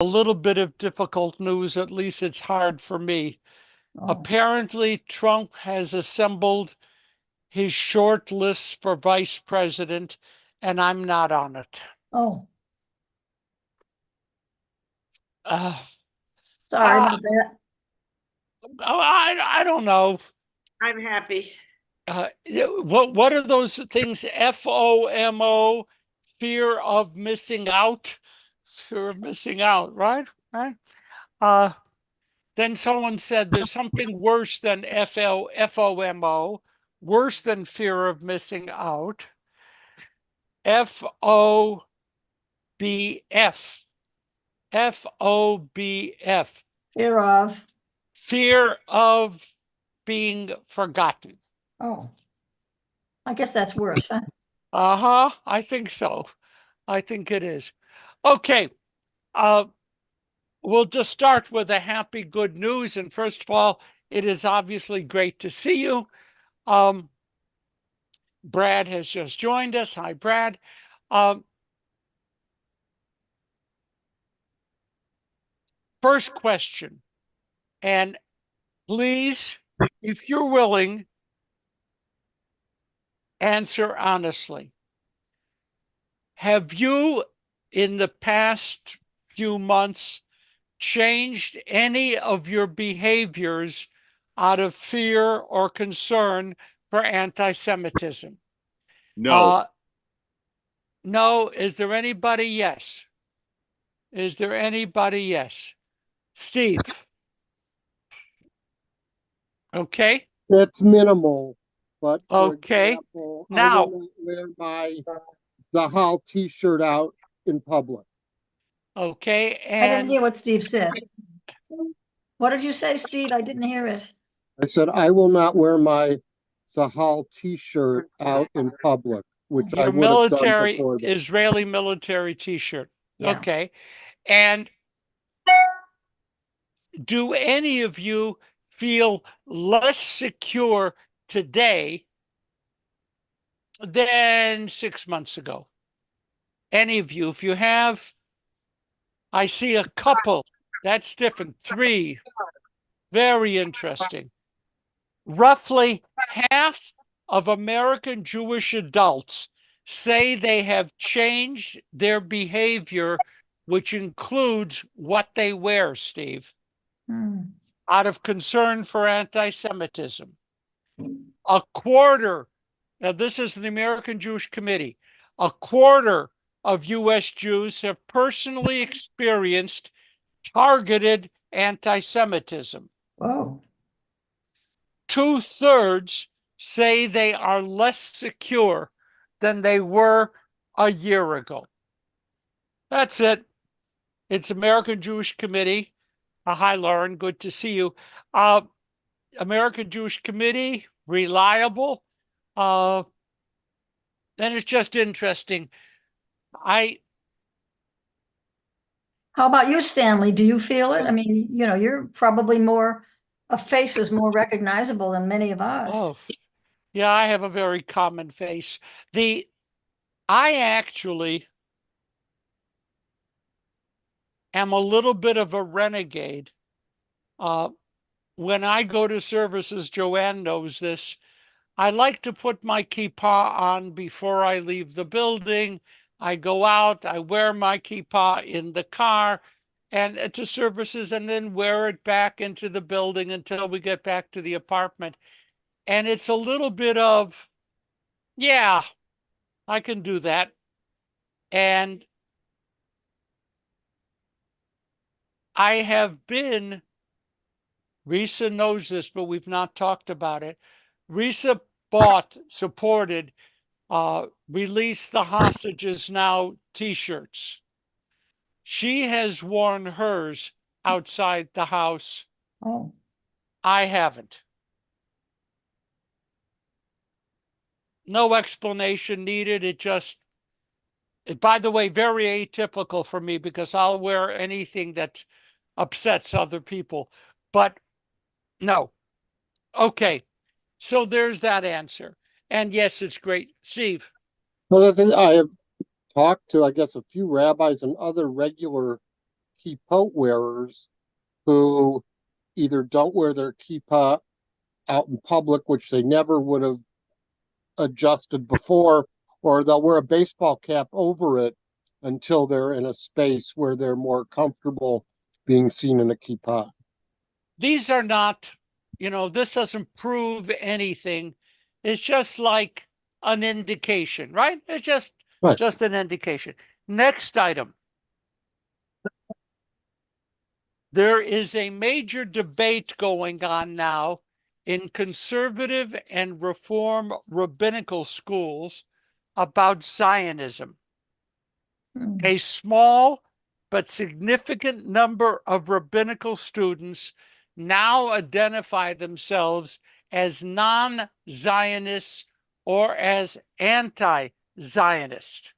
a little bit of difficult news, at least it's hard for me. Oh, Apparently, Trump has assembled his short list for vice president, and I'm not on it. oh, Uh, sorry uh, about that. I don't know. I'm happy. What are those things? FOMO, fear of missing out, fear of missing out, right? Right. Uh, then someone said there's something worse than FOMO, worse than fear of missing out. FOBF, FOBF, Fear of. fear of being forgotten. Oh, I guess that's worse, huh? Uh-huh, I think so. I think it is. Okay, we'll just start with a happy good news. And first of all, it is obviously great to see you. Brad has just joined us. Hi, Brad. First question, and please, if you're willing, answer honestly. Have you, in the past few months, changed any of your behaviors out of fear or concern for anti-Semitism? No. No. Is there anybody? Yes. Is there anybody? Yes. Steve. Okay. That's minimal, but for Okay. example, I Now, will not wear my Zahal t-shirt out in public. okay. I didn't And hear what Steve said. What did you say, Steve? I didn't hear it. I said I will not wear my Zahal t-shirt out in public, which I your would have done military, before this. Israeli military t-shirt. Yeah. Okay. And do any of you feel less secure today than 6 months ago? Any of you? If you have, I see a couple. That's different. 3. Very interesting. Roughly half of American Jewish adults say they have changed their behavior, which includes what they wear, Steve, out of concern for anti-Semitism. A quarter, now this is the American Jewish Committee, a quarter of U.S. Jews have personally experienced targeted anti-Semitism. Whoa. 2/3 say they are less secure than they were a year ago. That's it. It's American Jewish Committee. Hi, Lauren. Good to see you. American Jewish Committee, reliable. And it's just interesting. How about you, Stanley? Do you feel it? I mean, you're probably a face is more recognizable than many of us. Oh, yeah, I have a very common face. I actually am a little bit of a renegade. When I go to services, Joanne knows this, I like to put my kippah on before I leave the building. I go out, I wear my kippah in the car and to services, and then wear it back into the building until we get back to the apartment. And it's a little bit of, yeah, I can do that. And I have been, Risa knows this, but we've not talked about it. Risa supported Release the Hostages Now t-shirts. She has worn hers outside the house. Oh. I haven't. No explanation needed. By the way, very atypical for me because I'll wear anything that upsets other people. But no. Okay. So there's that answer. And yes, it's great. Steve. So I have talked to, I guess, a few rabbis and other regular kippot wearers who either don't wear their kippah out in public, which they never would have adjusted before, or they'll wear a baseball cap over it until they're in a space where they're more comfortable being seen in a kippah. These are not, this doesn't prove anything. It's just like an indication, right? It's just an indication. Next item. There is a major debate going on now in conservative and reform rabbinical schools about Zionism. A small but significant number of rabbinical students now identify themselves as non-Zionists or as anti-Zionist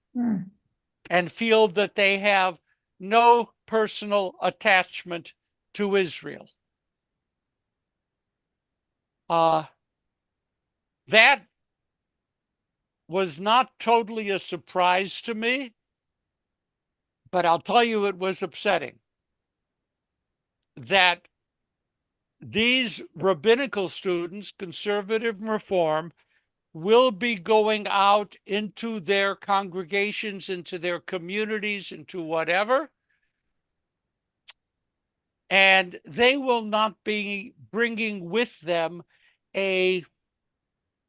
and feel that they have no personal attachment to Israel. That was not totally a surprise to me, but I'll tell you it was upsetting that these rabbinical students, conservative and reform, will be going out into their congregations, into their communities, into whatever, and they will not be bringing with them an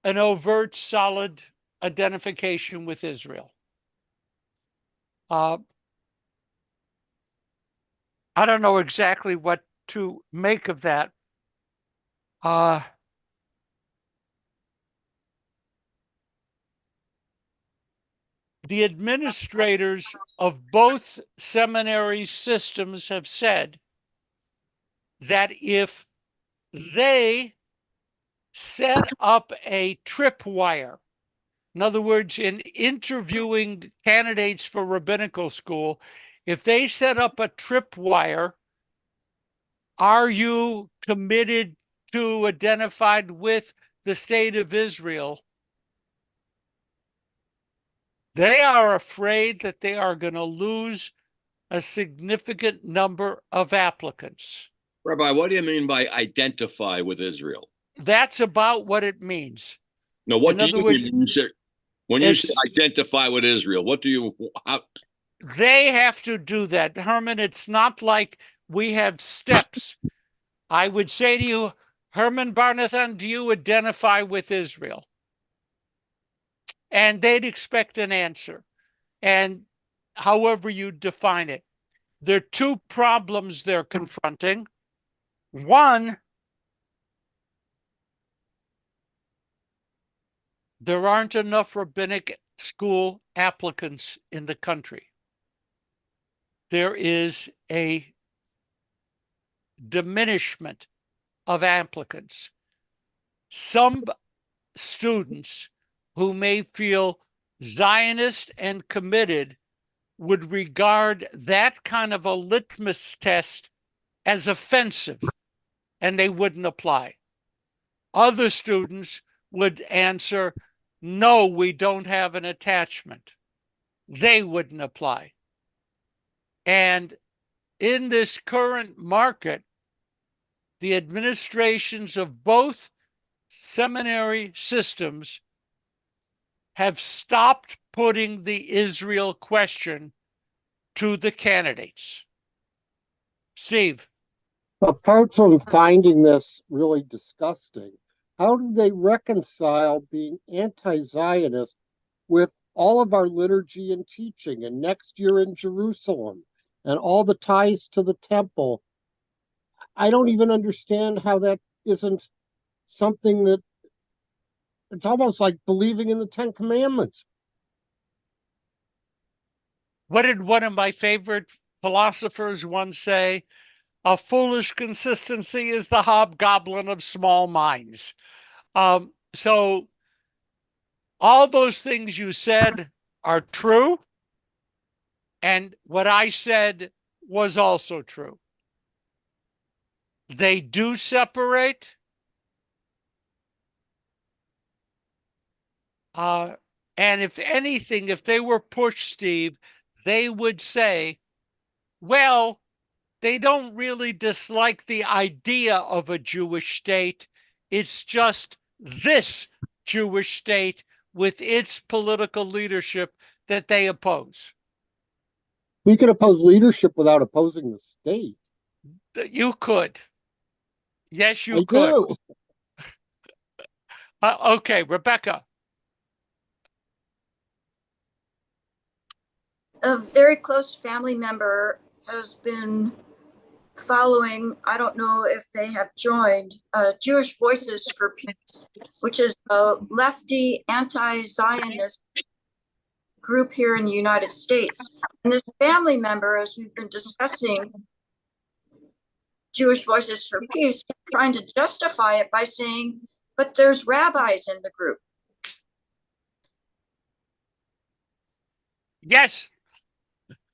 overt, solid identification with Israel. I don't know exactly what to make of that. The administrators of both seminary systems have said that if they set up a tripwire, in other words, in interviewing candidates for rabbinical school, if they set up a tripwire, are you committed to, identified with the state of Israel? They are afraid that they are going to lose a significant number of applicants. Rabbi, what do you mean by identify with Israel? That's about what it means. No, what do you mean when you say identify with Israel? What do you? They have to do that, Herman. It's not like we have steps. I would say to you, Herman Barnathan, do you identify with Israel? And they'd expect an answer. And however you define it, there are two problems they're confronting. One, there aren't enough rabbinic school applicants in the country. There is a diminishment of applicants. Some students who may feel Zionist and committed would regard that kind of a litmus test as offensive, and they wouldn't apply. Other students would answer, no, we don't have an attachment. They wouldn't apply. And in this current market, the administrations of both seminary systems have stopped putting the Israel question to the candidates. Steve. Apart from finding this really disgusting, how do they reconcile being anti-Zionist with all of our liturgy and teaching, and next year in Jerusalem, and all the ties to the temple? I don't even understand how that isn't something that, it's almost like believing in the Ten Commandments. What did one of my favorite philosophers once say? A foolish consistency is the hobgoblin of small minds. So all those things you said are true. And what I said was also true. They do separate. And if anything, if they were pushed, Steve, they would say, well, they don't really dislike the idea of a Jewish state. It's just this Jewish state with its political leadership that they oppose. We can oppose leadership without opposing the state. You could. Yes, you I could. do. Okay, Rebecca. A very close family member has been following, I don't know if they have joined, Jewish Voices for Peace, which is a lefty anti-Zionist group here in the United States. And this family member, as we've been discussing Jewish Voices for Peace, trying to justify it by saying, but there's rabbis in the group. Yes.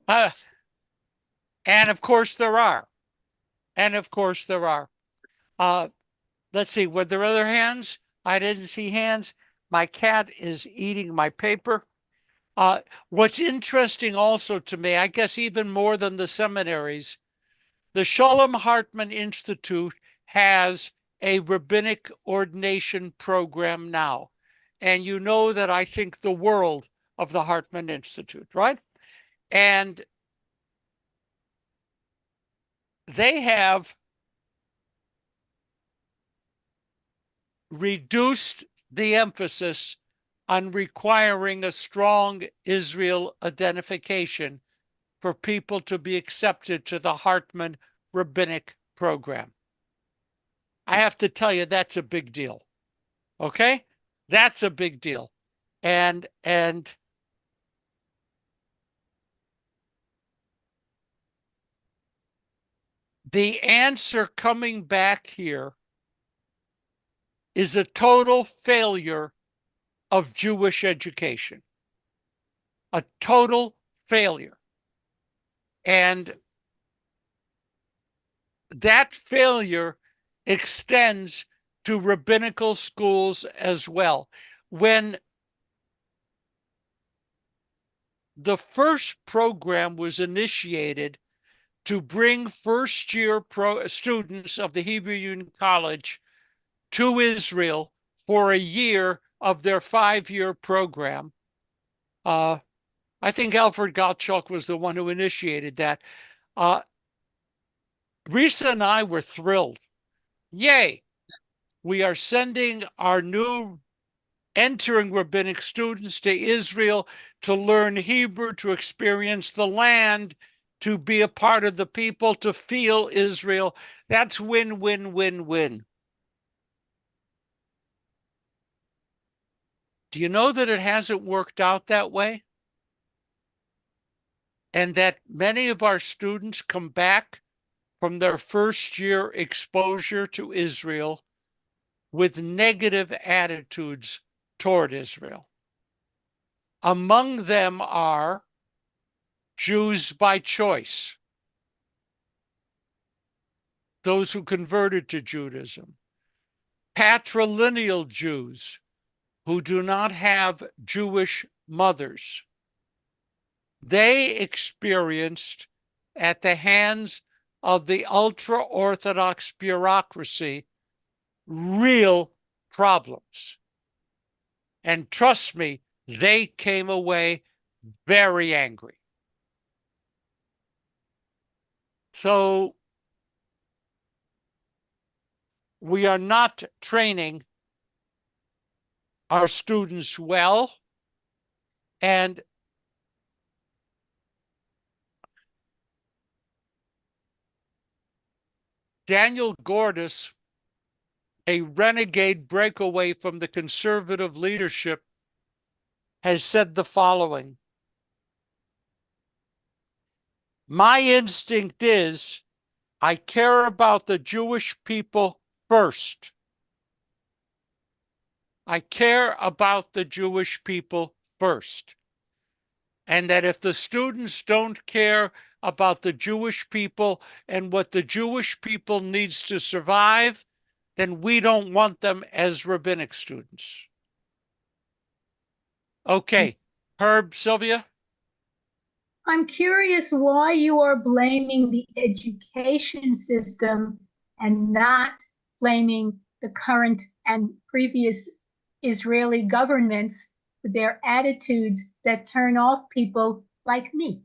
And of course there are. And of course there are. Let's see, were there other hands? I didn't see hands. My cat is eating my paper. What's interesting also to me, I guess even more than the seminaries, the Shalom Hartman Institute has a rabbinic ordination program now. And you know that I think the world of the Hartman Institute, right? And they have reduced the emphasis on requiring a strong Israel identification for people to be accepted to the Hartman rabbinic program. I have to tell you, that's a big deal. Okay? That's a big deal. And the answer coming back here is a total failure of Jewish education. A total failure. And that failure extends to rabbinical schools as well. When the first program was initiated to bring first-year students of the Hebrew Union College to Israel for a year of their 5-year program, I think Alfred Gottschalk was the one who initiated that. Risa and I were thrilled. Yay! We are sending our new entering rabbinic students to Israel to learn Hebrew, to experience the land, to be a part of the people, to feel Israel. That's win, win, win, win. Do you know that it hasn't worked out that way? And that many of our students come back from their first year exposure to Israel with negative attitudes toward Israel. Among them are Jews by choice, those who converted to Judaism, patrilineal Jews who do not have Jewish mothers. They experienced at the hands of the ultra-Orthodox bureaucracy real problems. And trust me, they came away very angry. So we are not training our students well, and Daniel Gordis, a renegade breakaway from the conservative leadership, has said the following: my instinct is I care about the Jewish people first. I care about the Jewish people first. And that if the students don't care about the Jewish people and what the Jewish people needs to survive, then we don't want them as rabbinic students. Okay, Herb, Sylvia? I'm curious why you are blaming the education system and not blaming the current and previous Israeli governments for their attitudes that turn off people like me.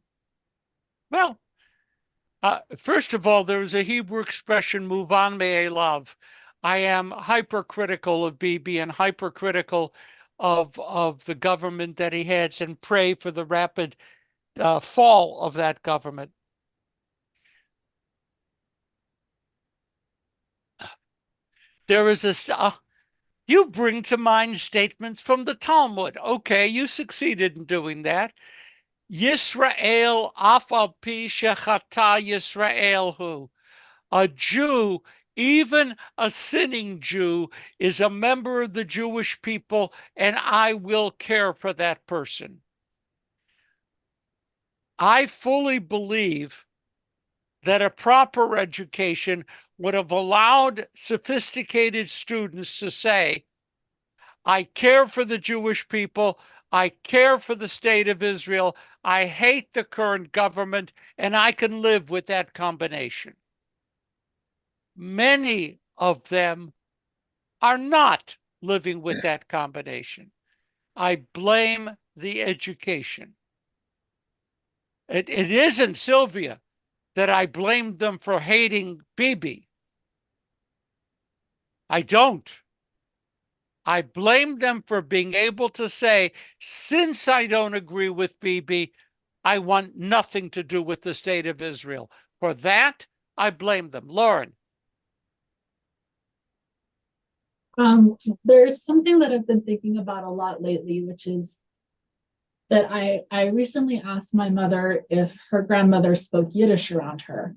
Well, first of all, there is a Hebrew expression, "Muvan me'elav." I am hypercritical of Bibi and hypercritical of the government that he heads, and pray for the rapid fall of that government. There is you bring to mind statements from the Talmud. Okay, you succeeded in doing that. Yisrael af al pi shechata Yisrael hu. A Jew, even a sinning Jew, is a member of the Jewish people, and I will care for that person. I fully believe that a proper education would have allowed sophisticated students to say, I care for the Jewish people, I care for the state of Israel, I hate the current government, and I can live with that combination. Many of them are not living with that combination. I blame the education. It isn't, Sylvia, that I blamed them for hating Bibi. I don't. I blame them for being able to say, since I don't agree with Bibi, I want nothing to do with the state of Israel. For that, I blame them. Lauren. There's something that I've been thinking about a lot lately, which is that I recently asked my mother if her grandmother spoke Yiddish around her.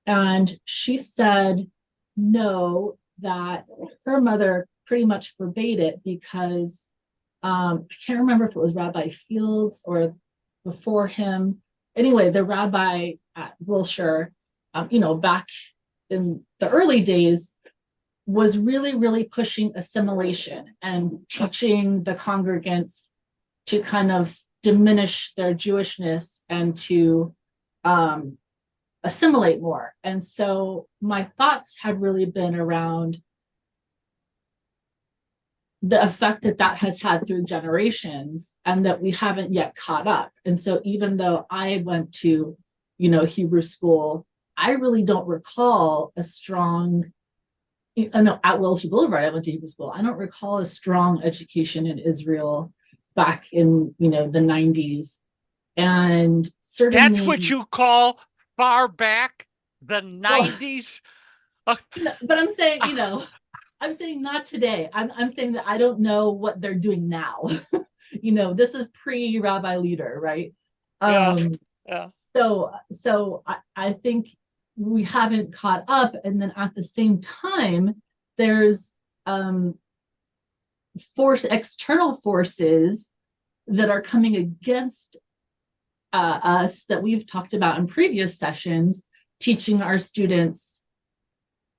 And she said no, that her mother pretty much forbade it because I can't remember if it was Rabbi Fields or before him. Anyway, the rabbi at Wilshire, back in the early days, was really, really pushing assimilation and teaching the congregants to kind of diminish their Jewishness and to assimilate more. And so my thoughts had really been around the effect that has had through generations and that we haven't yet caught up. And so even though I went to, Hebrew school, I really don't recall a strong, at Wilshire Boulevard, I went to Hebrew school. I don't recall a strong education in Israel back in, the 90s. And certainly— That's what you call far back, the 90s? But I'm saying, I'm saying not today. I'm saying that I don't know what they're doing now. This is pre-Rabbi Leader, right? Yeah. So I think we haven't caught up. And then at the same time, there's external forces that are coming against us that we've talked about in previous sessions, teaching our students,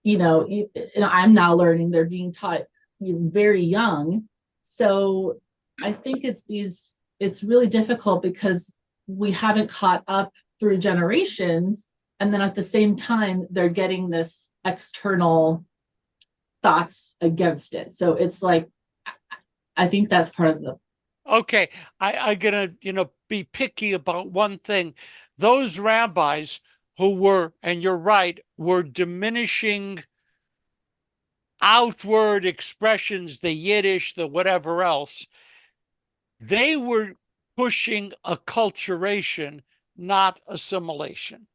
I'm now learning, they're being taught very young. So I think it's really difficult because we haven't caught up through generations. And then at the same time, they're getting this external thoughts against it. So it's like, I think that's part of the— Okay, I'm going to, be picky about one thing. Those rabbis who were, and you're right, were diminishing outward expressions, the Yiddish, the whatever else, they were pushing acculturation, not assimilation.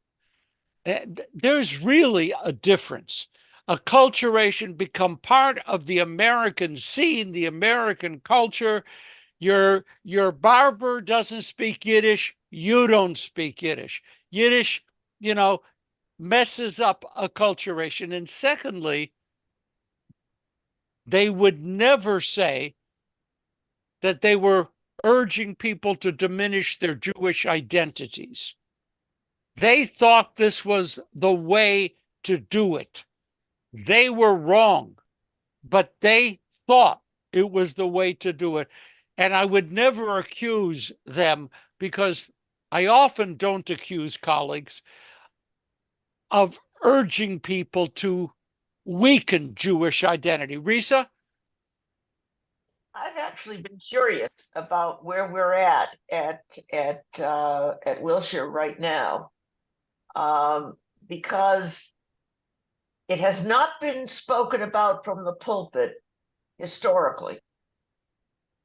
There's really a difference. Acculturation become part of the American scene, the American culture. Your barber doesn't speak Yiddish, you don't speak Yiddish. Yiddish, messes up acculturation. And secondly, they would never say that they were urging people to diminish their Jewish identities. They thought this was the way to do it. They were wrong, but they thought it was the way to do it. And I would never accuse them because I often don't accuse colleagues of urging people to weaken Jewish identity. Risa? I've actually been curious about where we're at Wilshire right now, because it has not been spoken about from the pulpit historically,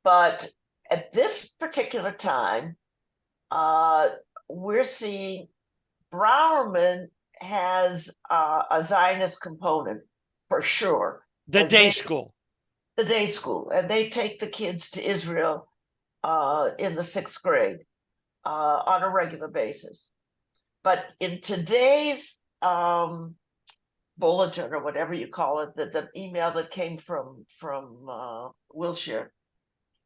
but at this particular time, we're seeing Browerman has a Zionist component for sure. The day school. The day school, and they take the kids to Israel in the 6th grade on a regular basis. But in today's bulletin, or whatever you call it, the email that came from Wilshire,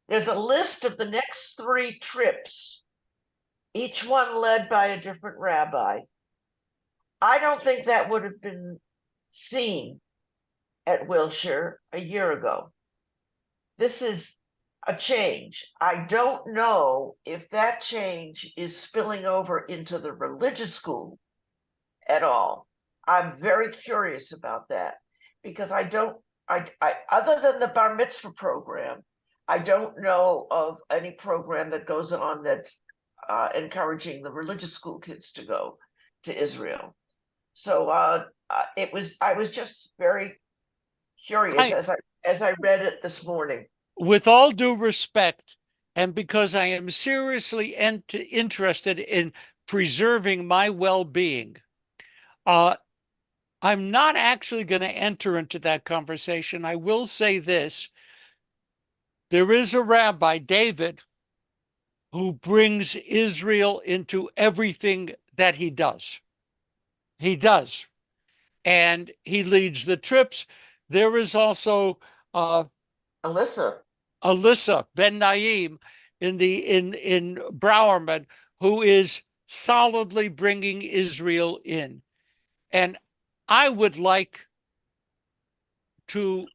there's a list of the next 3 trips, each one led by a different rabbi. I don't think that would have been seen at Wilshire a year ago. This is a change. I don't know if that change is spilling over into the religious school at all. I'm very curious about that, because I other than the bar mitzvah program, I don't know of any program that goes on that's encouraging the religious school kids to go to Israel. So I was just very curious as I read it this morning. With all due respect, and because I am seriously interested in preserving my well-being, I'm not actually going to enter into that conversation. I will say this. There is a Rabbi, David, who brings Israel into everything that he does. He does. And he leads the trips. There is also Alyssa Ben Naim in Browerman, who is solidly bringing Israel in. And I would like to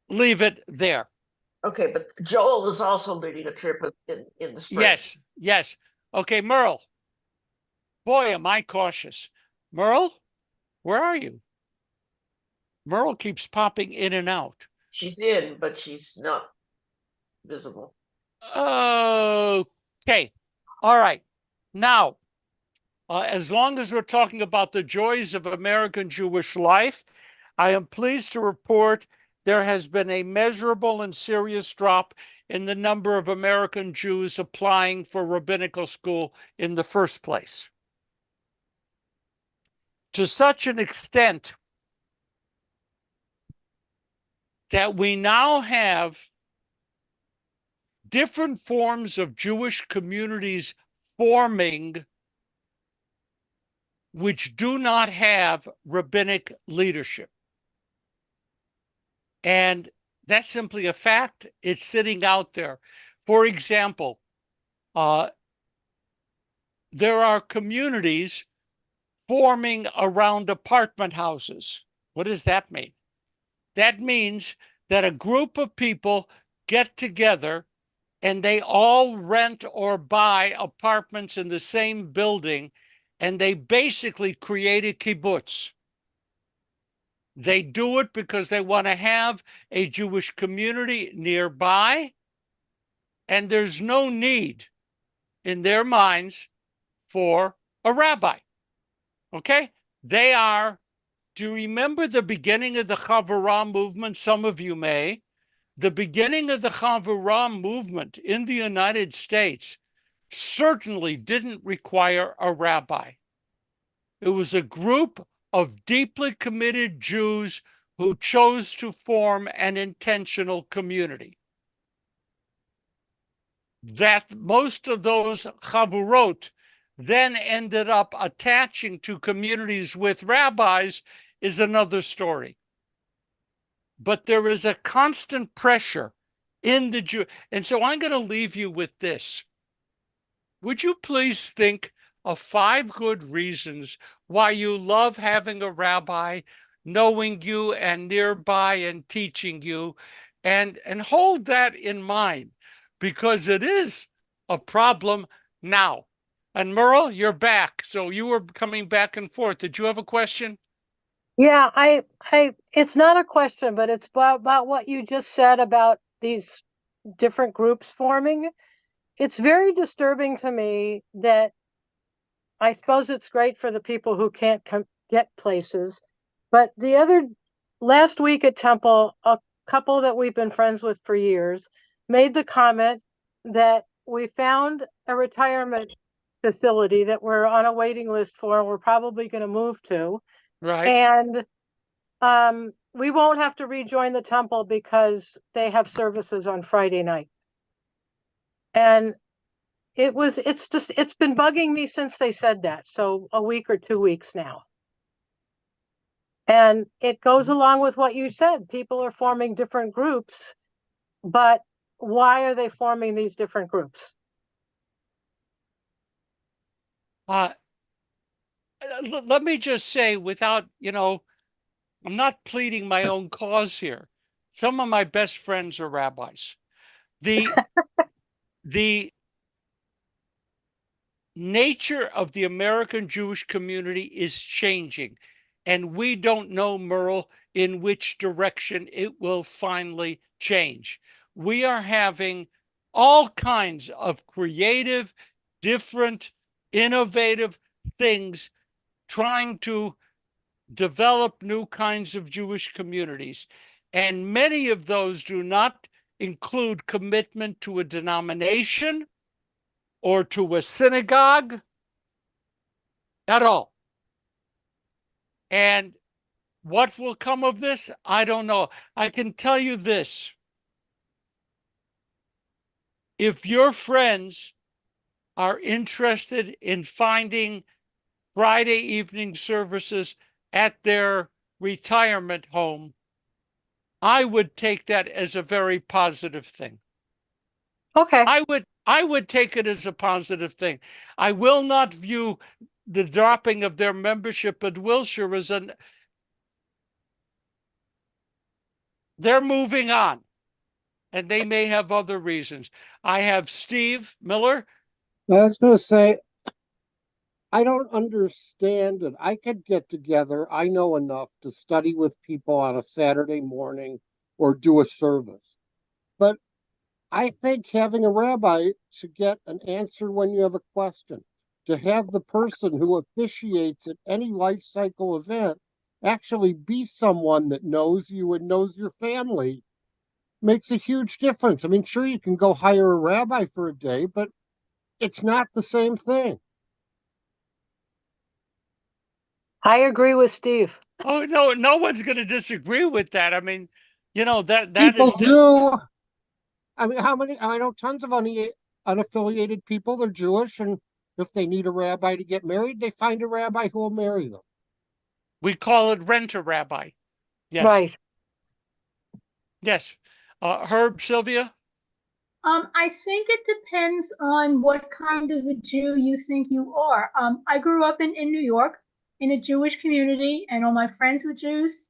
leave it there. Okay, but Joel was also leading a trip in the spring. Yes. Okay, Merle. Boy, am I cautious. Merle, where are you? Merle keeps popping in and out. She's in, but she's not visible. Okay. All right. Now, as long as we're talking about the joys of American Jewish life, I am pleased to report there has been a measurable and serious drop in the number of American Jews applying for rabbinical school in the first place. To such an extent that we now have different forms of Jewish communities forming which do not have rabbinic leadership. And that's simply a fact. It's sitting out there. For example, there are communities forming around apartment houses. What does that mean? That means that a group of people get together and they all rent or buy apartments in the same building, and they basically create a kibbutz. They do it because they want to have a Jewish community nearby, and there's no need in their minds for a rabbi. Okay? They are, do you remember the beginning of the Chavurah movement? Some of you may. The beginning of the Chavurah movement in the United States certainly didn't require a rabbi. It was a group of deeply committed Jews who chose to form an intentional community. That most of those Chavurot then ended up attaching to communities with rabbis is another story. But there is a constant pressure in the Jew. And so I'm going to leave you with this. Would you please think of 5 good reasons why you love having a rabbi, knowing you and nearby and teaching you, and hold that in mind, because it is a problem now. And Merle, you're back. So you were coming back and forth. Did you have a question? Yeah, it's not a question, but it's about what you just said about these different groups forming. It's very disturbing to me that I suppose it's great for the people who can't get places, but last week at Temple, a couple that we've been friends with for years made the comment that we found a retirement facility that we're on a waiting list for, and we're probably going to move to. Right. And we won't have to rejoin the temple because they have services on Friday night. And it's been bugging me since they said that. So a week or 2 weeks now. And it goes along with what you said. People are forming different groups, but why are they forming these different groups? Let me just say, without, I'm not pleading my own cause here. Some of my best friends are rabbis. The nature of the American Jewish community is changing, and we don't know, Merle, in which direction it will finally change. We are having all kinds of creative, different, innovative things trying to develop new kinds of Jewish communities. And many of those do not include commitment to a denomination or to a synagogue at all. And what will come of this? I don't know. I can tell you this. If your friends are interested in finding Friday evening services at their retirement home, I would take that as a very positive thing. Okay. I would take it as a positive thing. I will not view the dropping of their membership at Wilshire as they're moving on, and they may have other reasons. I have Steve Miller. I was going to say, I don't understand it. I could get together, I know enough to study with people on a Saturday morning or do a service. But I think having a rabbi to get an answer when you have a question, to have the person who officiates at any life cycle event actually be someone that knows you and knows your family, makes a huge difference. I mean, sure, you can go hire a rabbi for a day, but it's not the same thing. I agree with Steve. Oh, no one's going to disagree with that. I mean, that People is do. I mean, I know tons of unaffiliated people. They're Jewish, and if they need a rabbi to get married, they find a rabbi who will marry them. we call it rent-a-rabbi. Yes. Right. Yes. Herb, Sylvia? I think it depends on what kind of a Jew you think you are. I grew up in New York in a Jewish community, and all my friends were Jews,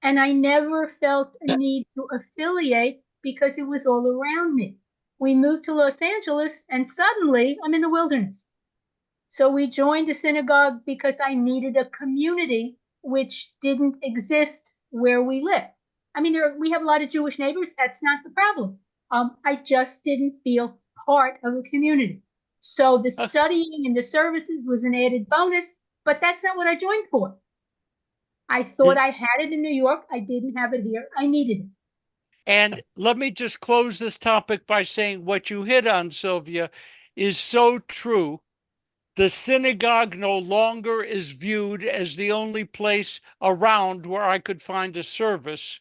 and I never felt a need to affiliate because it was all around me. We moved to Los Angeles, and suddenly I'm in the wilderness. So we joined a synagogue because I needed a community which didn't exist where we live. I mean, we have a lot of Jewish neighbors. That's not the problem. I just didn't feel part of a community. So the studying and the services was an added bonus, but that's not what I joined for. I thought I had it in New York. I didn't have it here. I needed it. And let me just close this topic by saying what you hit on, Sylvia, is so true. The synagogue no longer is viewed as the only place around where I could find a service.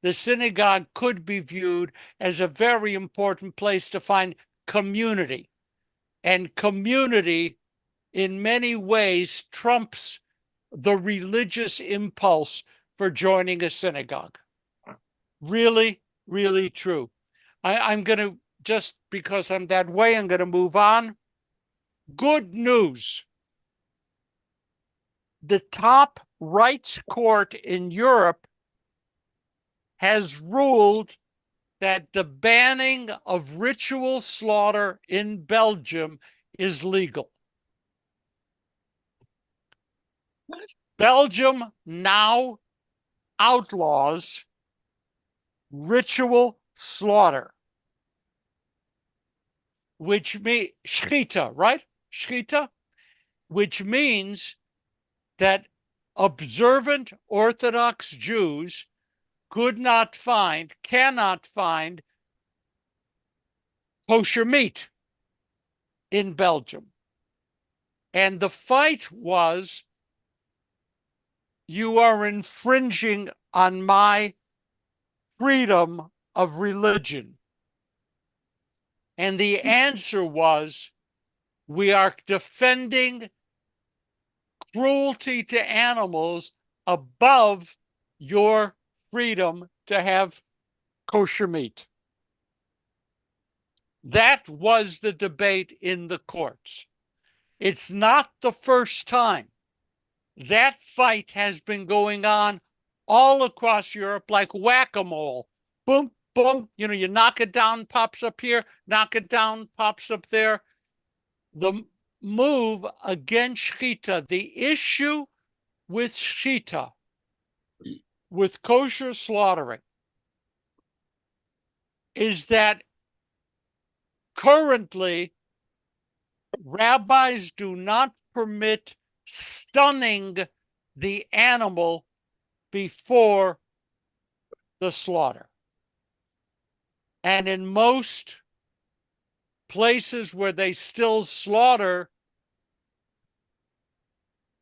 The synagogue could be viewed as a very important place to find community. And community, in many ways, trumps the religious impulse for joining a synagogue. Really, really true. I'm going to, just because I'm that way, I'm going to move on. Good news. The top rights court in Europe has ruled that the banning of ritual slaughter in Belgium is legal. Belgium now outlaws ritual slaughter, which means shchita, right? Shchita, which means that observant Orthodox Jews cannot find kosher meat in Belgium. And the fight was, you are infringing on my freedom of religion. And the answer was, we are defending cruelty to animals above your freedom to have kosher meat. That was the debate in the courts. It's not the first time. That fight has been going on all across Europe like whack-a-mole. Boom, boom, you know, you knock it down, pops up here, knock it down, pops up there. The move against shchita, the issue with shchita, with kosher slaughtering, is that currently rabbis do not permit stunning the animal before the slaughter. And in most places where they still slaughter,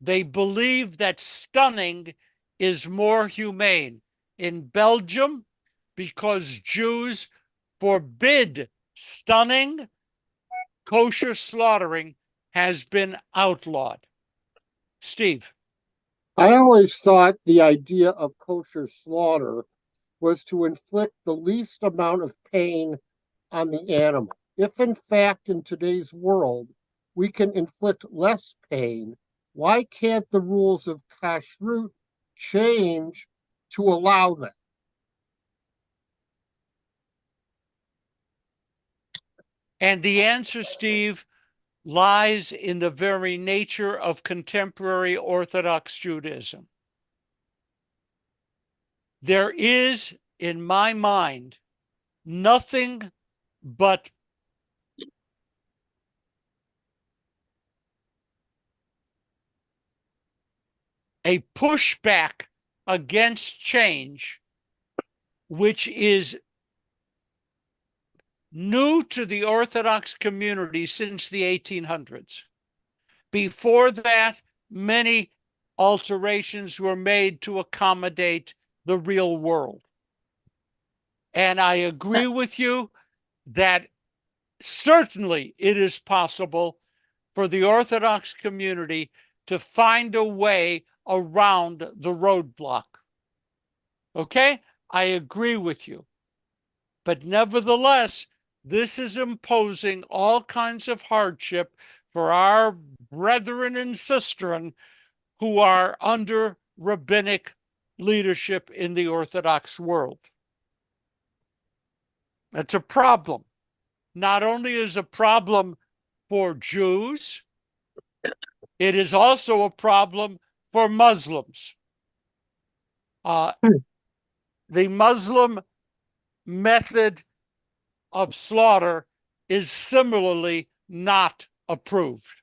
they believe that stunning is more humane. In Belgium, because Jews forbid stunning, kosher slaughtering has been outlawed. Steve. I always thought the idea of kosher slaughter was to inflict the least amount of pain on the animal. If in fact in today's world we can inflict less pain, why can't the rules of kashrut change to allow that? And the answer, Steve, lies in the very nature of contemporary Orthodox Judaism. There is, in my mind, nothing but a pushback against change, which is new to the Orthodox community since the 1800s. Before that, many alterations were made to accommodate the real world. And I agree with you that certainly it is possible for the Orthodox community to find a way around the roadblock. Okay? I agree with you. But nevertheless, this is imposing all kinds of hardship for our brethren and sistren who are under rabbinic leadership in the Orthodox world. That's a problem. Not only is a problem for Jews, it is also a problem for Muslims. The Muslim method of slaughter is similarly not approved.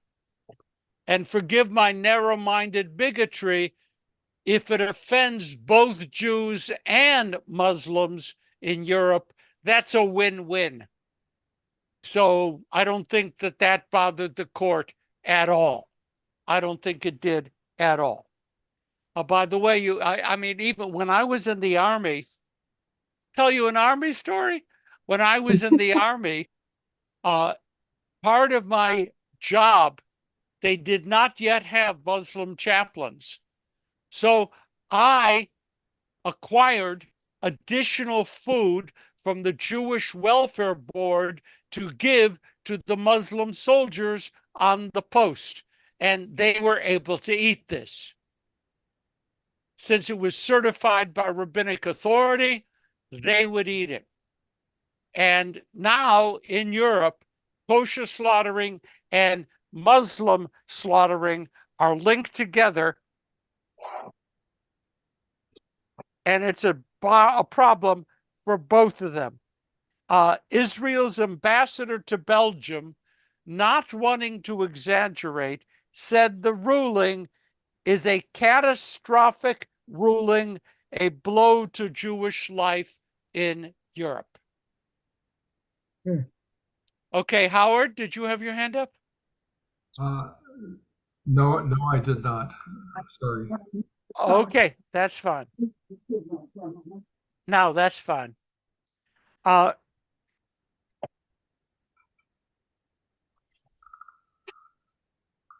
And forgive my narrow-minded bigotry, if it offends both Jews and Muslims in Europe, that's a win-win. So I don't think that that bothered the court at all. I don't think it did at all. By the way, I mean, even when I was in the Army, tell you an Army story? When I was in the Army, part of my job, they did not yet have Muslim chaplains. So I acquired additional food from the Jewish Welfare Board to give to the Muslim soldiers on the post. And they were able to eat this. Since it was certified by rabbinic authority, they would eat it. And now in Europe, kosher slaughtering and Muslim slaughtering are linked together, and it's a problem for both of them. Israel's ambassador to Belgium, not wanting to exaggerate, said the ruling is a catastrophic ruling, a blow to Jewish life in Europe. Okay, Howard, did you have your hand up? No, I did not. Sorry. Okay, that's fine. No, that's fine. A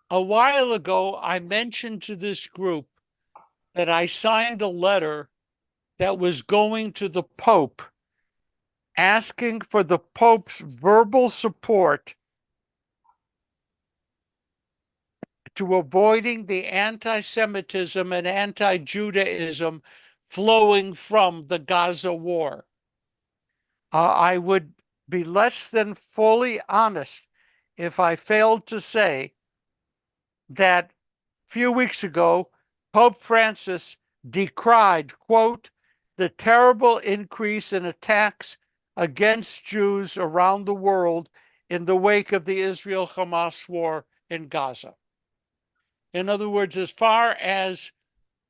while ago, I mentioned to this group that I signed a letter that was going to the Pope asking for the Pope's verbal support to avoiding the anti-Semitism and anti-Judaism flowing from the Gaza war. I would be less than fully honest if I failed to say that a few weeks ago, Pope Francis decried, quote, the terrible increase in attacks against Jews around the world in the wake of the Israel-Hamas war in Gaza. In other words, as far as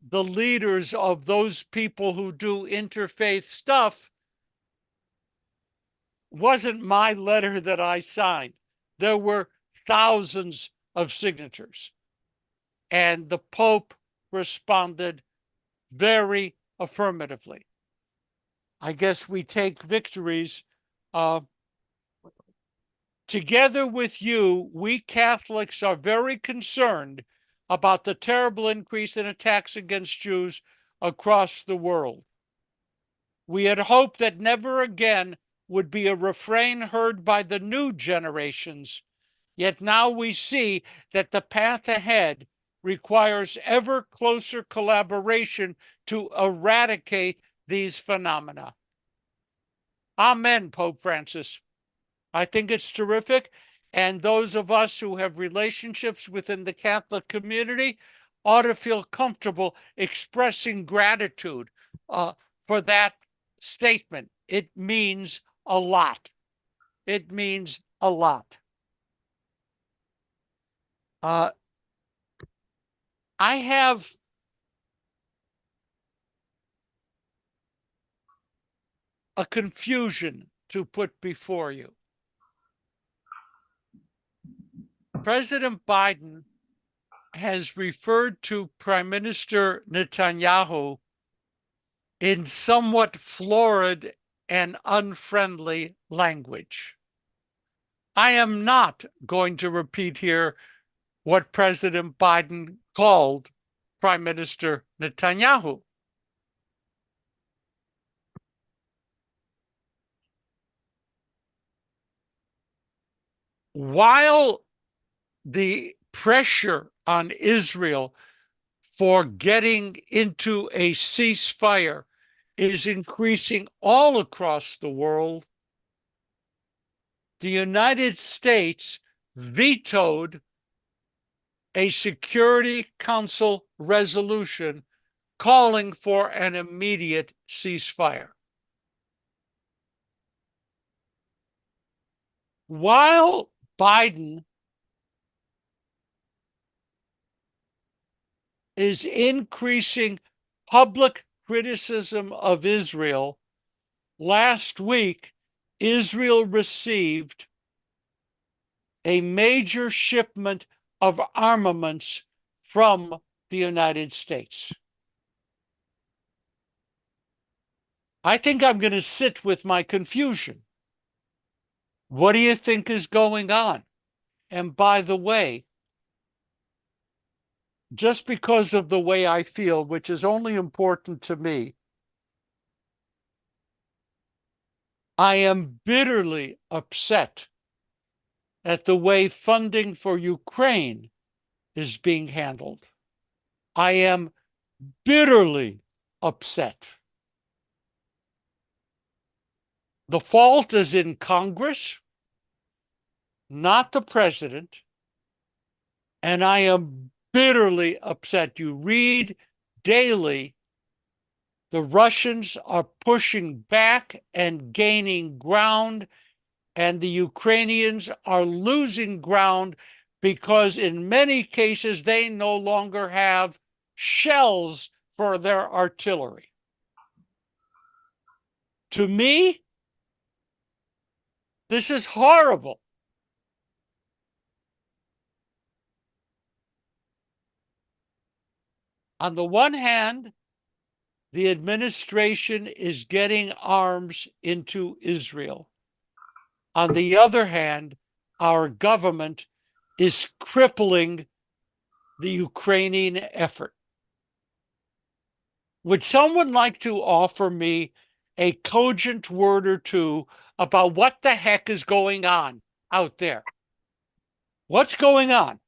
the leaders of those people who do interfaith stuff, wasn't my letter that I signed. There were thousands of signatures. And the Pope responded very affirmatively. I guess we take victories. Together with you, we Catholics are very concerned about the terrible increase in attacks against Jews across the world. We had hoped that never again would be a refrain heard by the new generations, yet now we see that the path ahead requires ever closer collaboration to eradicate these phenomena. Amen, Pope Francis. I think it's terrific. And those of us who have relationships within the Catholic community ought to feel comfortable expressing gratitude for that statement. It means a lot. It means a lot. I have a confusion to put before you. President Biden has referred to Prime Minister Netanyahu in somewhat florid and unfriendly language. I am not going to repeat here what President Biden called Prime Minister Netanyahu. While the pressure on Israel for getting into a ceasefire is increasing all across the world, the United States vetoed a Security Council resolution calling for an immediate ceasefire. While Biden is increasing public criticism of Israel, last week, Israel received a major shipment of armaments from the United States. I think I'm going to sit with my confusion. What do you think is going on? And by the way, just because of the way I feel, which is only important to me, I am bitterly upset at the way funding for Ukraine is being handled. I am bitterly upset. The fault is in Congress, not the president, And I am bitterly upset. You read daily, the Russians are pushing back and gaining ground, and the Ukrainians are losing ground because in many cases they no longer have shells for their artillery. To me, this is horrible. On the one hand, the administration is getting arms into Israel. On the other hand, our government is crippling the Ukrainian effort. Would someone like to offer me a cogent word or two about what the heck is going on out there? What's going on?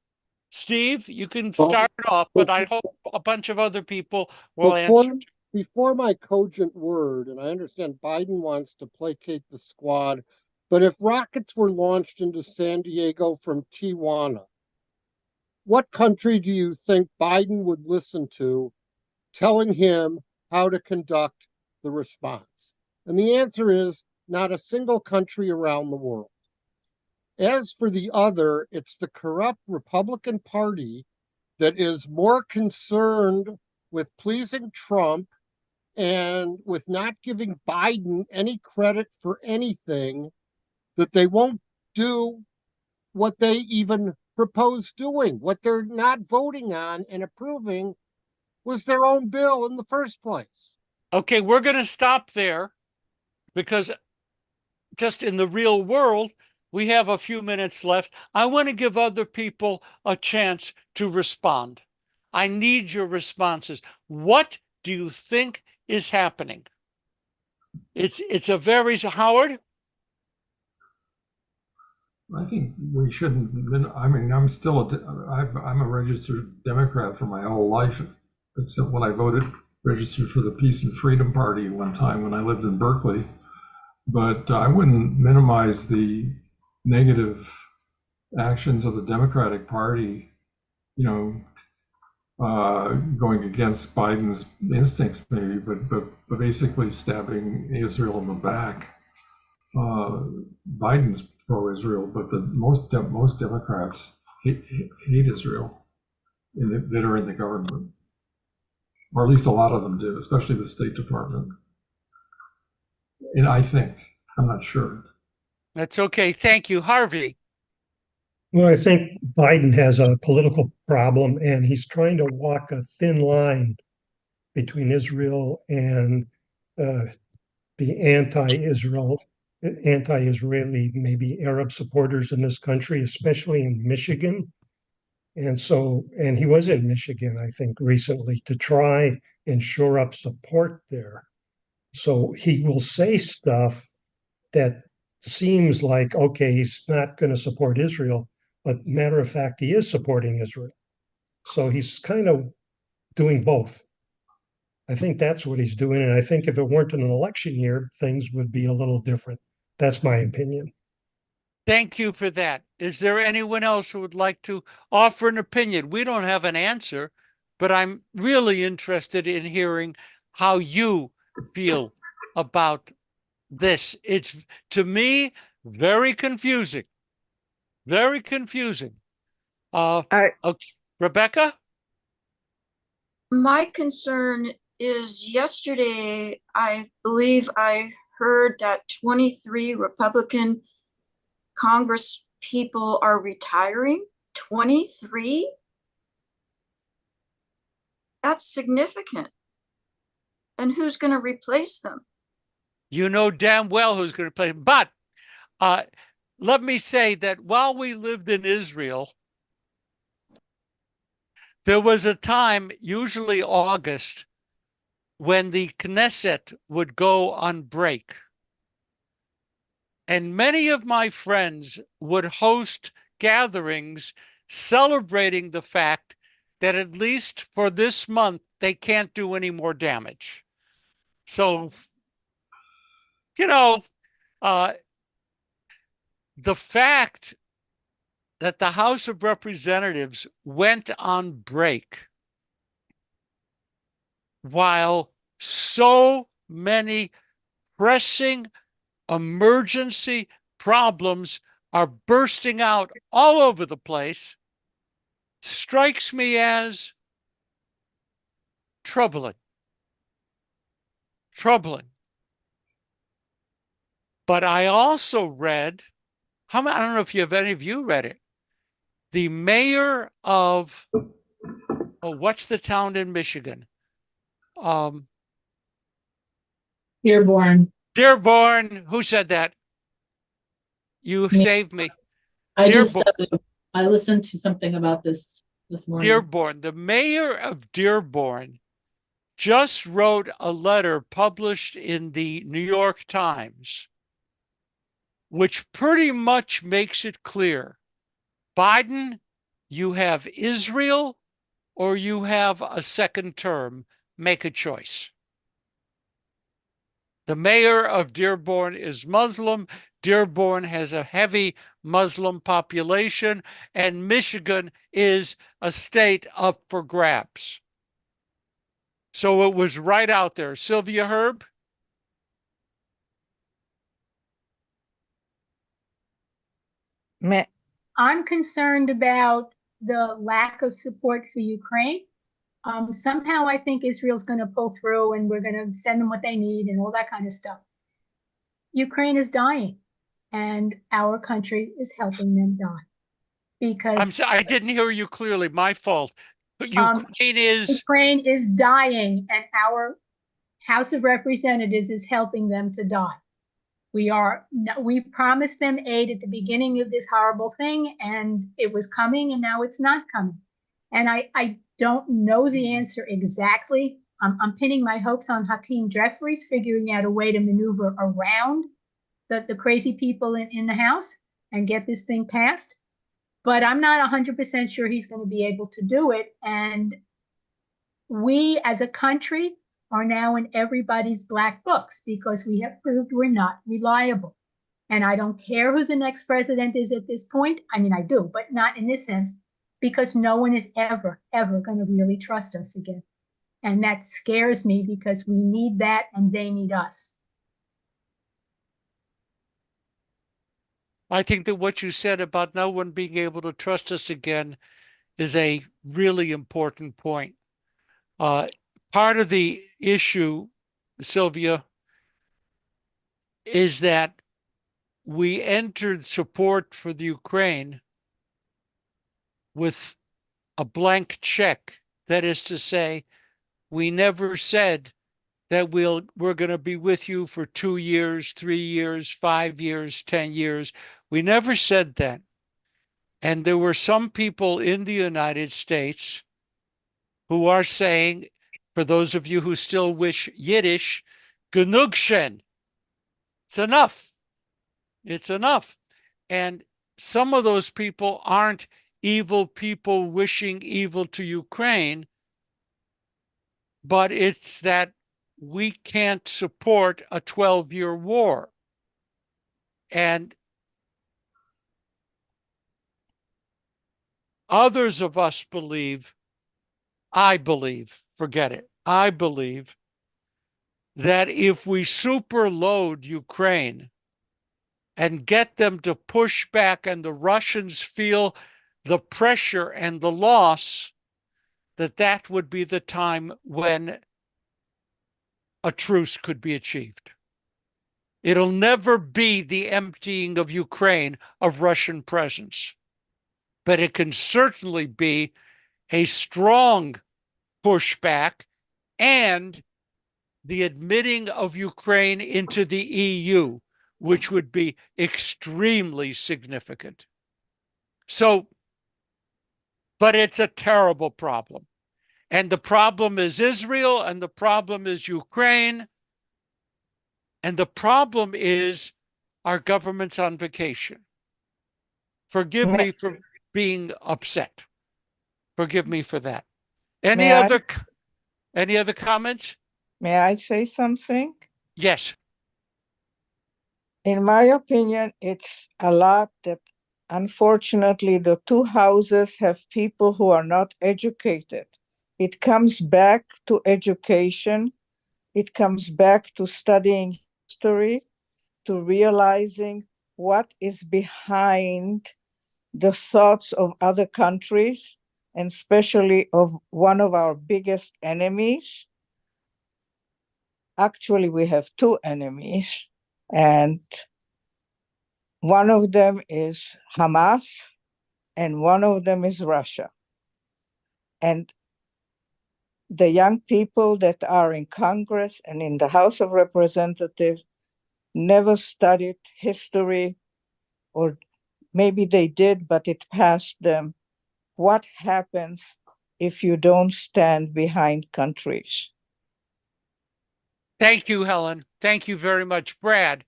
Steve, you can start it off, but I hope a bunch of other people will answer. Before my cogent word, and I understand Biden wants to placate the squad, but if rockets were launched into San Diego from Tijuana, what country do you think Biden would listen to telling him how to conduct the response? And the answer is not a single country around the world. As for the other, it's the corrupt Republican Party that is more concerned with pleasing Trump and with not giving Biden any credit for anything, that they won't do what they even propose doing. What they're not voting on and approving was their own bill in the first place. Okay, we're going to stop there because just in the real world, we have a few minutes left. I want to give other people a chance to respond. I need your responses. What do you think is happening? It's a very, Howard? I think we shouldn't. I mean, I'm a registered Democrat for my whole life, except when I voted, registered for the Peace and Freedom Party one time when I lived in Berkeley. But I wouldn't minimize the negative actions of the Democratic Party, going against Biden's instincts, maybe, but basically stabbing Israel in the back. Biden's pro-Israel, but the most Democrats hate Israel that are in the government, or at least a lot of them do, especially the State Department. And I think, I'm not sure. That's okay. Thank you, Harvey. Well, I think Biden has a political problem, and he's trying to walk a thin line between Israel and the anti-Israeli, maybe Arab supporters in this country, especially in Michigan. And he was in Michigan, I think, recently to try and shore up support there. So he will say stuff that seems like, okay, he's not going to support Israel, but matter of fact, he is supporting Israel. So he's kind of doing both. I think that's what he's doing. And I think if it weren't an election year, things would be a little different. That's my opinion. Thank you for that. Is there anyone else who would like to offer an opinion? We don't have an answer, but I'm really interested in hearing how you feel about this. It's, to me, very confusing. Very confusing. Okay. Rebecca? My concern is yesterday, I believe I heard that 23 Republican Congress people are retiring. 23? That's significant. And who's going to replace them? You know damn well who's going to play. But let me say that while we lived in Israel, there was a time, usually August, when the Knesset would go on break. And many of my friends would host gatherings celebrating the fact that at least for this month, they can't do any more damage. So, the fact that the House of Representatives went on break while so many pressing emergency problems are bursting out all over the place strikes me as troubling. Troubling. But I also read, I don't know if any of you read it, the mayor of, what's the town in Michigan? Dearborn. Dearborn. Who said that? You saved me. I listened to something about this morning. Dearborn. The mayor of Dearborn just wrote a letter published in the New York Times, which pretty much makes it clear. Biden, you have Israel or you have a second term. Make a choice. The mayor of Dearborn is Muslim. Dearborn has a heavy Muslim population, and Michigan is a state up for grabs. So it was right out there. Sylvia Herb? I'm concerned about the lack of support for Ukraine. Somehow I think Israel's going to pull through and we're going to send them what they need and all that kind of stuff. Ukraine is dying and our country is helping them die. Because I didn't hear you clearly. My fault. But Ukraine is dying and our House of Representatives is helping them to die. We promised them aid at the beginning of this horrible thing, and it was coming, and now it's not coming. And I don't know the answer exactly. I'm pinning my hopes on Hakeem Jeffries figuring out a way to maneuver around the crazy people in the House and get this thing passed. But I'm not 100% sure he's going to be able to do it. And we as a country are now in everybody's black books because we have proved we're not reliable. And I don't care who the next president is at this point. I mean, I do, but not in this sense, because no one is ever going to really trust us again. And that scares me because we need that and they need us. I think that what you said about no one being able to trust us again is a really important point. Part of the issue, Sylvia, is that we entered support for the Ukraine with a blank check. That is to say, we never said that we're going to be with you for 2 years, 3 years, 5 years, 10 years. We never said that. And there were some people in the United States who are saying, for those of you who still wish Yiddish, genug schön. It's enough. It's enough. And some of those people aren't evil people wishing evil to Ukraine, but it's that we can't support a 12-year war. And others of us believe, I believe that if we superload Ukraine and get them to push back and the Russians feel the pressure and the loss, that would be the time when a truce could be achieved. It'll never be the emptying of Ukraine of Russian presence, but it can certainly be a strong pushback and the admitting of Ukraine into the EU, which would be extremely significant. So, but it's a terrible problem. And the problem is Israel, and the problem is Ukraine, and the problem is our government's on vacation. Forgive me for being upset. Forgive me for that. Any other comments? May I say something? Yes. In my opinion, it's a lot that unfortunately, the two houses have people who are not educated. It comes back to education. It comes back to studying history, to realizing what is behind the thoughts of other countries, and especially of one of our biggest enemies. Actually, we have two enemies, and one of them is Hamas, and one of them is Russia. And the young people that are in Congress and in the House of Representatives never studied history, or maybe they did, but it passed them. What happens if you don't stand behind countries? Thank you, Helen. Thank you very much, Brad.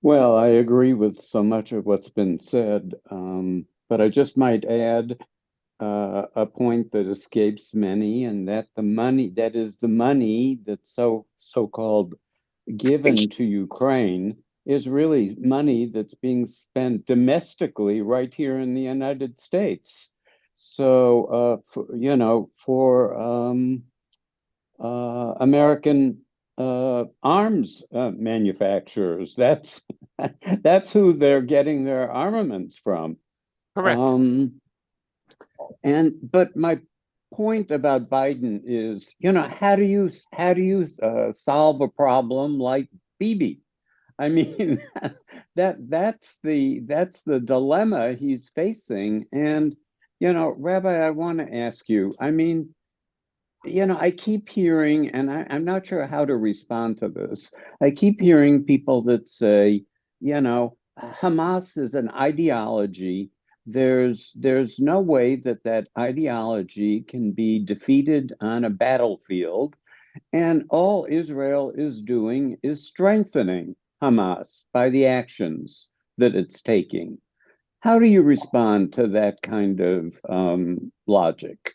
Well, I agree with so much of what's been said, but I just might add a point that escapes many, and that the money that's so-called given to Ukraine is really money that's being spent domestically right here in the United States. So, for American arms manufacturers, that's who they're getting their armaments from. Correct. But my point about Biden is, how do you solve a problem like Bibi? I mean, that's the dilemma he's facing. And Rabbi, I want to ask you. I mean, I keep hearing, and I'm not sure how to respond to this. I keep hearing people that say, Hamas is an ideology. There's no way that ideology can be defeated on a battlefield. And all Israel is doing is strengthening Hamas by the actions that it's taking. How do you respond to that kind of logic?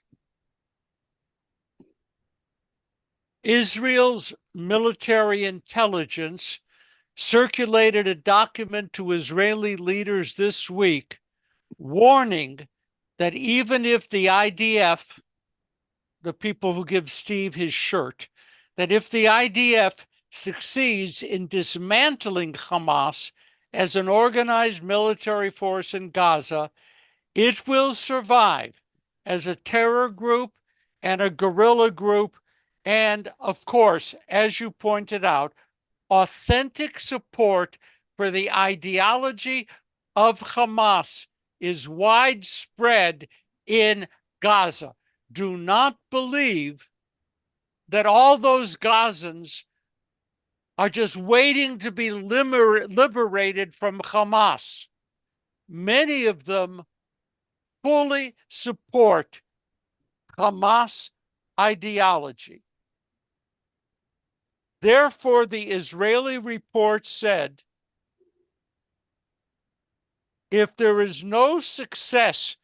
Israel's military intelligence circulated a document to Israeli leaders this week warning that even if the IDF, the people who give Steve his shirt, that if the IDF succeeds in dismantling Hamas as an organized military force in Gaza, it will survive as a terror group and a guerrilla group. And of course, as you pointed out, authentic support for the ideology of Hamas is widespread in Gaza. Do not believe that all those Gazans are just waiting to be liberated from Hamas. Many of them fully support Hamas ideology. Therefore, the Israeli report said, if there is no success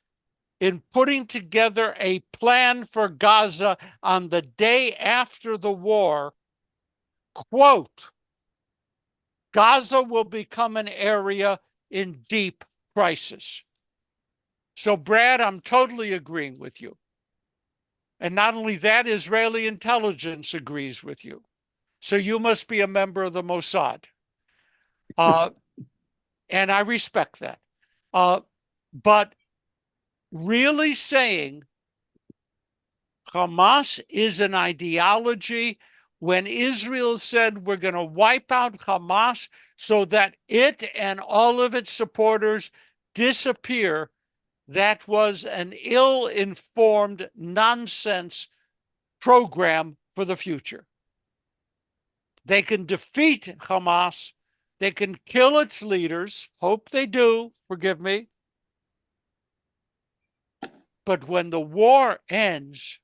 in putting together a plan for Gaza on the day after the war, quote, Gaza will become an area in deep crisis. So, Brad, I'm totally agreeing with you. And not only that, Israeli intelligence agrees with you. So you must be a member of the Mossad. And I respect that. But really saying Hamas is an ideology, when Israel said we're going to wipe out Hamas so that it and all of its supporters disappear, that was an ill-informed nonsense program for the future. They can defeat Hamas. They can kill its leaders. Hope they do. Forgive me. But when the war ends,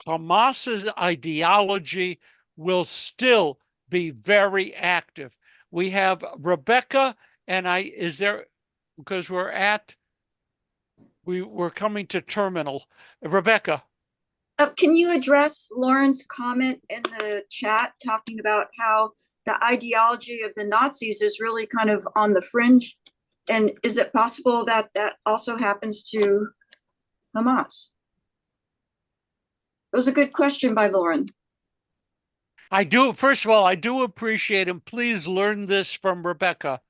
Hamas's ideology will still be very active. We have Rebecca and because we're coming to terminal. Rebecca. Can you address Lauren's comment in the chat talking about how the ideology of the Nazis is really kind of on the fringe? And is it possible that that also happens to Hamas? It was a good question by Lauren. I do, first of all, I do appreciate, and please learn this from Rebecca.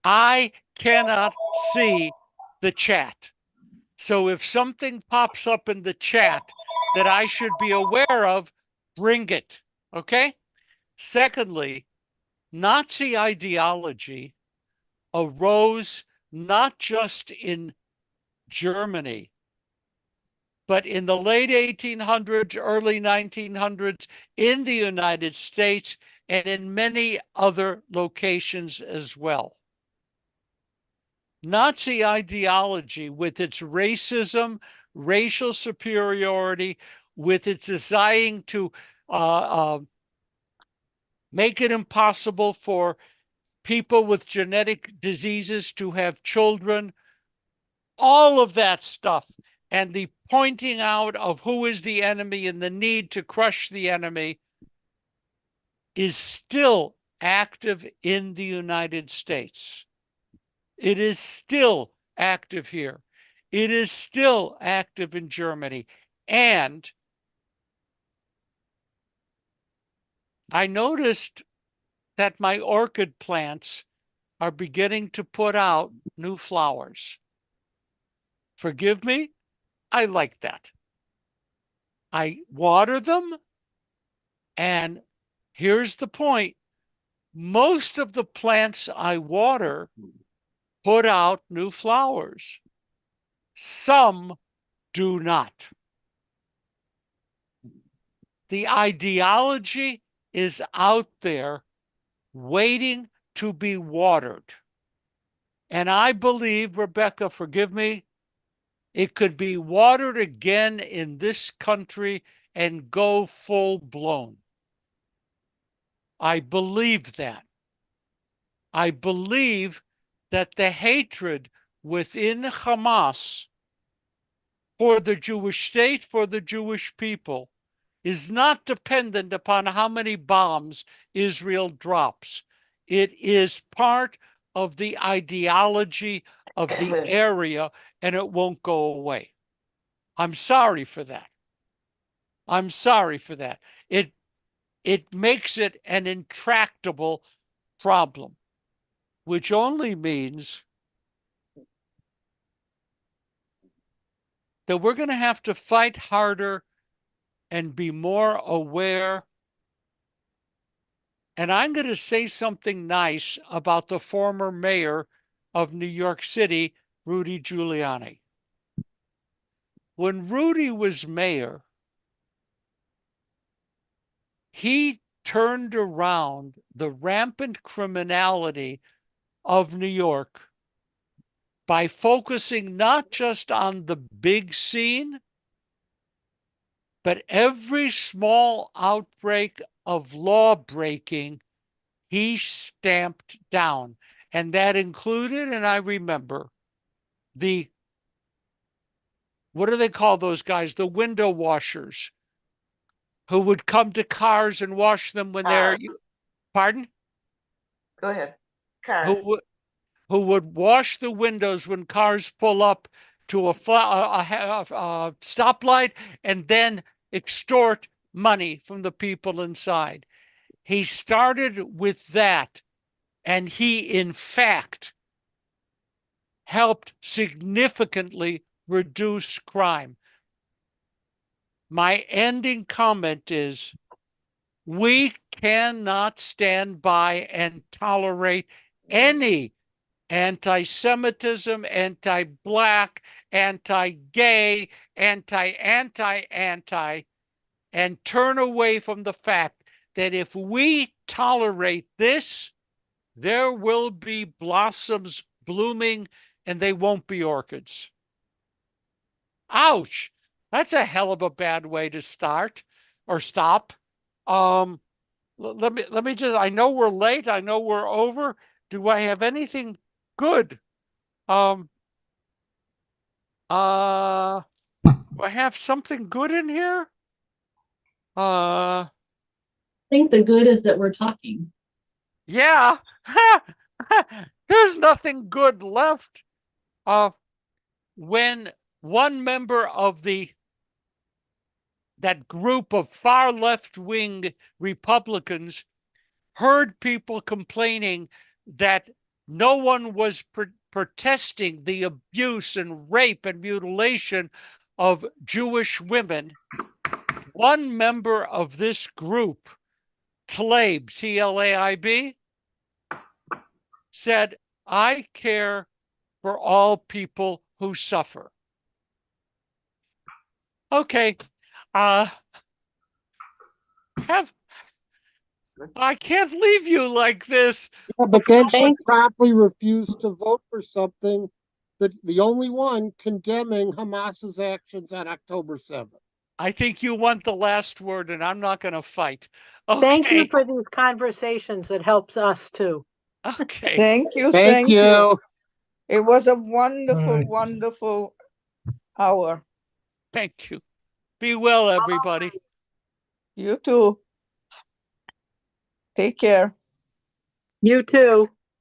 I cannot see the chat. So if something pops up in the chat that I should be aware of, bring it, okay? Secondly, Nazi ideology arose not just in Germany, but in the late 1800s, early 1900s, in the United States, and in many other locations as well. Nazi ideology, with its racism, racial superiority, with its desiring to make it impossible for people with genetic diseases to have children, all of that stuff, and the pointing out of who is the enemy and the need to crush the enemy is still active in the United States. It is still active here. It is still active in Germany. And I noticed that my orchid plants are beginning to put out new flowers. Forgive me, I like that. I water them, and here's the point. Most of the plants I water put out new flowers. Some do not. The ideology is out there waiting to be watered. And I believe, Rebecca, forgive me, it could be watered again in this country and go full blown. I believe that. I believe that the hatred within Hamas for the Jewish state, for the Jewish people, is not dependent upon how many bombs Israel drops. It is part of the ideology of the area, and it won't go away. I'm sorry for that. I'm sorry for that. It makes it an intractable problem, which only means that we're going to have to fight harder and be more aware. And I'm going to say something nice about the former mayor of New York City, Rudy Giuliani. When Rudy was mayor, he turned around the rampant criminality of New York by focusing not just on the big scene, but every small outbreak of law breaking, he stamped down. And that included, and I remember, what do they call those guys? The window washers who would come to cars and wash them when they're, pardon? Go ahead. Cars. Who would wash the windows when cars pull up to a stoplight and then extort money from the people inside. He started with that, and he, in fact, helped significantly reduce crime. My ending comment is, we cannot stand by and tolerate any anti-Semitism, anti-Black, anti-gay, anti, and turn away from the fact that if we tolerate this, there will be blossoms blooming and they won't be orchids. Ouch! That's a hell of a bad way to start or stop. Let me just, I know we're late. I know we're over. Do I have anything good? Do I have something good in here? I think the good is that we're talking. Yeah. There's nothing good left when one member of that group of far left-wing Republicans heard people complaining that no one was protesting the abuse and rape and mutilation of Jewish women. One member of this group, Tlaib, T-L-A-I-B, said, I care for all people who suffer. Okay. I can't leave you like this. Yeah, but then she promptly refused to vote for something that the only one condemning Hamas's actions on October 7th. I think you want the last word, and I'm not going to fight. Okay. Thank you for these conversations. It helps us too. Okay. Thank you. Thank you. It was a wonderful, Bye. wonderful hour. Thank you. Be well, everybody. You too. Take care. You too.